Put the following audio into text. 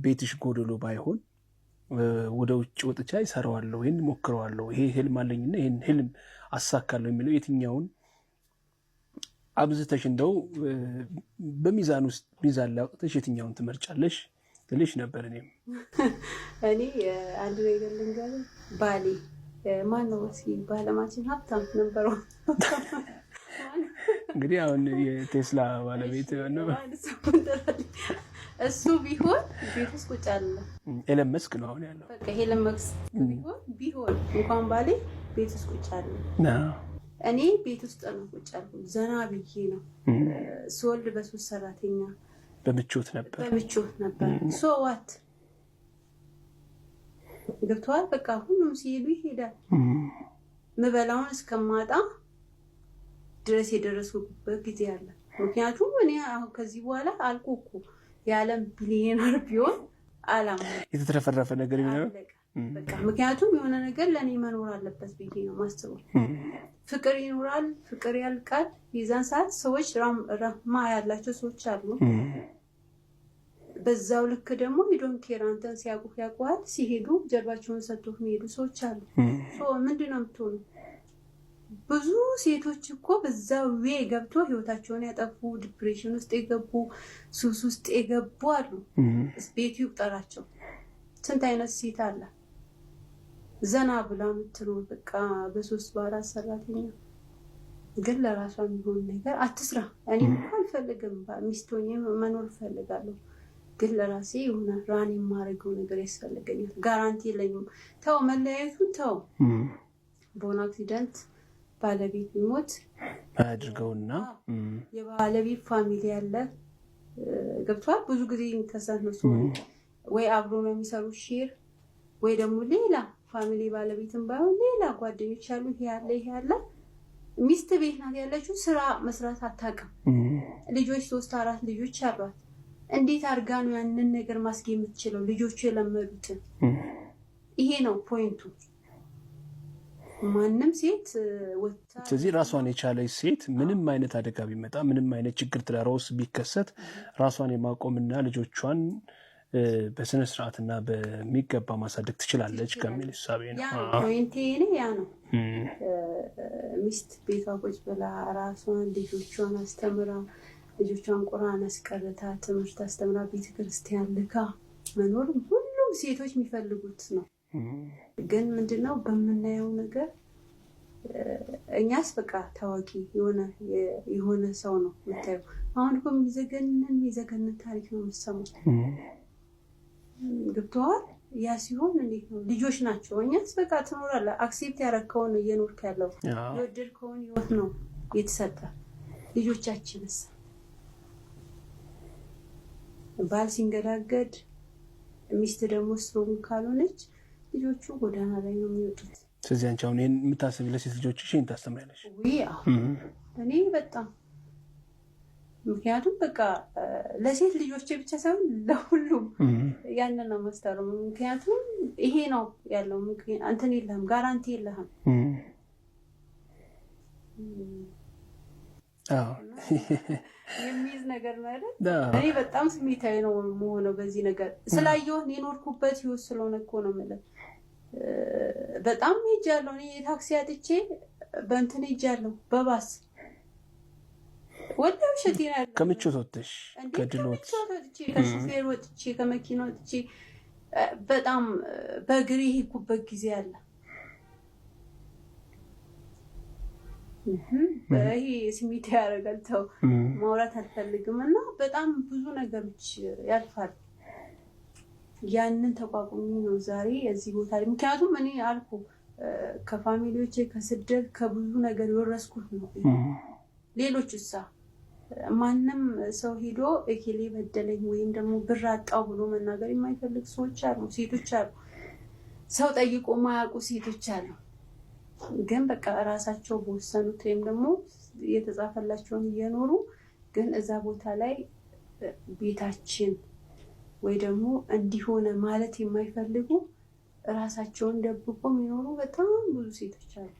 ቤትሽ ጎደሎ ባይሆን ወደ ውጭ ወጥቻ ይሰራዋለሁ ይሄን ሞክረዋለሁ ይሄ ህልም አለኝና ይሄን ህልም አሳካለሁ የሚለው የትኛውን አብዝተሽ እንደው በሚዛን ውስጥ ሚዛን ላይ አውጥተሽ የትኛውን ትመርጫለሽ ትልሽ ነበር እኔ አንድ ነገር ልንገርህ ባሌ ማን ነው ባለማችን ሀብታም ነበር እንግዲህ አሁን የቴስላ ባለቤት ነው እሱ ቢሆን ቤት ውስጥ ቁጭ አለ ኤለን መስክ ነው አሁን ያለው በቃ ኤለን መስክ ቢሆን እንኳን ባሌ ቤት ውስጥ ቁጭ አለ እኔ ቤት ውስጥ ነው ቁጭ አልኩ ዘና ብዬ ነው ስወልድ በሶስት ሰራተኛ በምቾት ነበር ሶ ዋት ገብቷል በቃ ሁሉም ሲሄዱ ይሄዳል ምበላውን እስከማጣ ድረስ የደረስኩበት ጊዜ አለ ምክንያቱም እኔ አሁን ከዚህ በኋላ አልኩኩ የዓለም ቢሊየነር ቢሆን አላም የተተረፈረፈ ነገር ይኖር በቃ ምክንያቱም የሆነ ነገር ለኔ መኖር አለበት ብዬ ነው ማስተው ፍቅር ይኖራል ፍቅር ያልቃል የዛን ሰዓት ሰዎች ራማ ያላቸው ሰዎች አሉ በዛው ልክ ደግሞ ይዶን ኬራንተን ያቋል ሲሄዱ ጀርባቸውን ሰጥተው የሚሄዱ ሰዎች አሉ ሶ ምንድነው የምትሆኑ ብዙ ሴቶች እኮ በዛው ገብቶ ህይወታቸውን ያጠፉ ዲፕሬሽን ውስጥ የገቡ ሱስ ውስጥ የገቡ አሉ ቤት ይቁጠራቸው ስንት አይነት ሴት አለ ዘና ብላ የምትኖር በቃ በሶስት በአራት ሰራተኛ ግን ለራሷ የሚሆን ነገር አትስራ እኔ እንኳን ፈልግም ሚስቶኝ መኖር ፈልጋለሁ ግን ለራሴ የሆነ ራን የማረገው ነገር ያስፈልገኛል ጋራንቲ የለኝም ተው መለያየቱን ተው በሆነ አክሲደንት ባለቤት ቢሞት አድርገውና የባለቤት ፋሚሊ ያለ ገብቷል ብዙ ጊዜ እንከሳት ነው ሰው ወይ አብሮ ነው የሚሰሩ ሼር ወይ ደግሞ ሌላ ፋሚሊ ባለቤትም ባይሆን ሌላ ጓደኞች ያሉ ይሄ ያለ ሚስት ቤት ናት ያለችው ስራ መስራት አታውቅም ልጆች 3-4 ልጆች አሏት እንዴት አርጋ ነው ያንን ነገር ማስገኘት የምትችለው ልጆቹ የለመዱት ይሄ ነው ፖይንቱ ማንንም ሴት ወጣ ስለዚህ ራሷን የቻለች ሴት ምንም አይነት አደጋ ቢመጣ ምንም አይነት ችግር ትራሮስ ቢከሰት ራሷን የማቆምና ልጆቿን በስነ ስርዓትና በሚገባ ማሳደግ ትችላለች ከሚል ሐሳብ ነው ፖይንቴ ያ ነው ሚስት ቤቷ ቁጭ ብላ ራሷን ልጆቿን አስተምራ ልጆቿን ቁርአን አስቀርታ ትምህርት አስተምራ ቤተክርስቲያን ልካ መኖር ሁሉም ሴቶች የሚፈልጉት ነው ግን ምንድነው በመናየው ነገር እኛስ በቃ ታዋቂ የሆነ ሰው ነው መታየው አሁን እኮ የሚዘገነን ታሪክ ነው የምትሰማው ገብቷል ያ ሲሆን እንዴት ነው ልጆች ናቸው እኛስ በቃ ትኖራለህ አክሴፕት ያረከውን እየኖርክ ያለው የወደድከውን ህይወት ነው የተሰጠ ልጆቻችንስ ባል ሲንገዳገድ ሚስት ደግሞ ስትሮንግ ካልሆነች ልጆቹ ጎዳና ላይ ነው የሚወጡት ስለዚህ አንቺ አሁን ይሄን የምታስቢ ለሴት ልጆችሽ ይሄን ታስተምሪያለሽ እኔ በጣም ምክንያቱም በቃ ለሴት ልጆች ብቻ ሳይሆን ለሁሉም ያንን ነው ማስተማር ምክንያቱም ይሄ ነው ያለው ምክንያቱም አንተ የለህም ጋራንቲ የለህም የሚዝ ነገር ነው አይደል እኔ በጣም ስሜታዊ ነው የምሆነው በዚህ ነገር ስላየው የኖርኩበት ህይወት ስለሆነ እኮ ነው ማለት በጣም ሄጃለሁ እኔ ታክሲ አጥቼ በእንትን ሄጃለሁ በባስ ወጣው ሸቲና ከምቾት ወጥተሽ ከድሎት ከሹፌር ወጥቼ ከመኪና ወጥቼ በጣም በእግሬ ሄድኩበት ጊዜ አለ ይሄ ስሜት ያረጋል ተው ማውራት አልፈልግም እና በጣም ብዙ ነገሮች ያልፋል ያንን ተቋቁሚ ነው ዛሬ እዚህ ቦታ ላይ ምክንያቱም እኔ አልኩ ከፋሚሊዎቼ ከስደት ከብዙ ነገር የወረስኩት ነው ሌሎችሳ ማንንም ሰው ሄዶ እከሌ በደለኝ ወይም ደግሞ ብር አጣው ብሎ መናገር የማይፈልግ ሰዎች አሉ ሴቶች አሉ ሰው ጠይቆ ማያውቁ ሴቶች አሉ ግን በቃ ራሳቸው በወሰኑት ወይም ደግሞ የተጻፈላቸውን እየኖሩ ግን እዛ ቦታ ላይ ቤታችን ወይ ደግሞ እንዲሆነ ማለት የማይፈልጉ ራሳቸውን ደብቆ የሚኖሩ በጣም ብዙ ሴቶች አሉ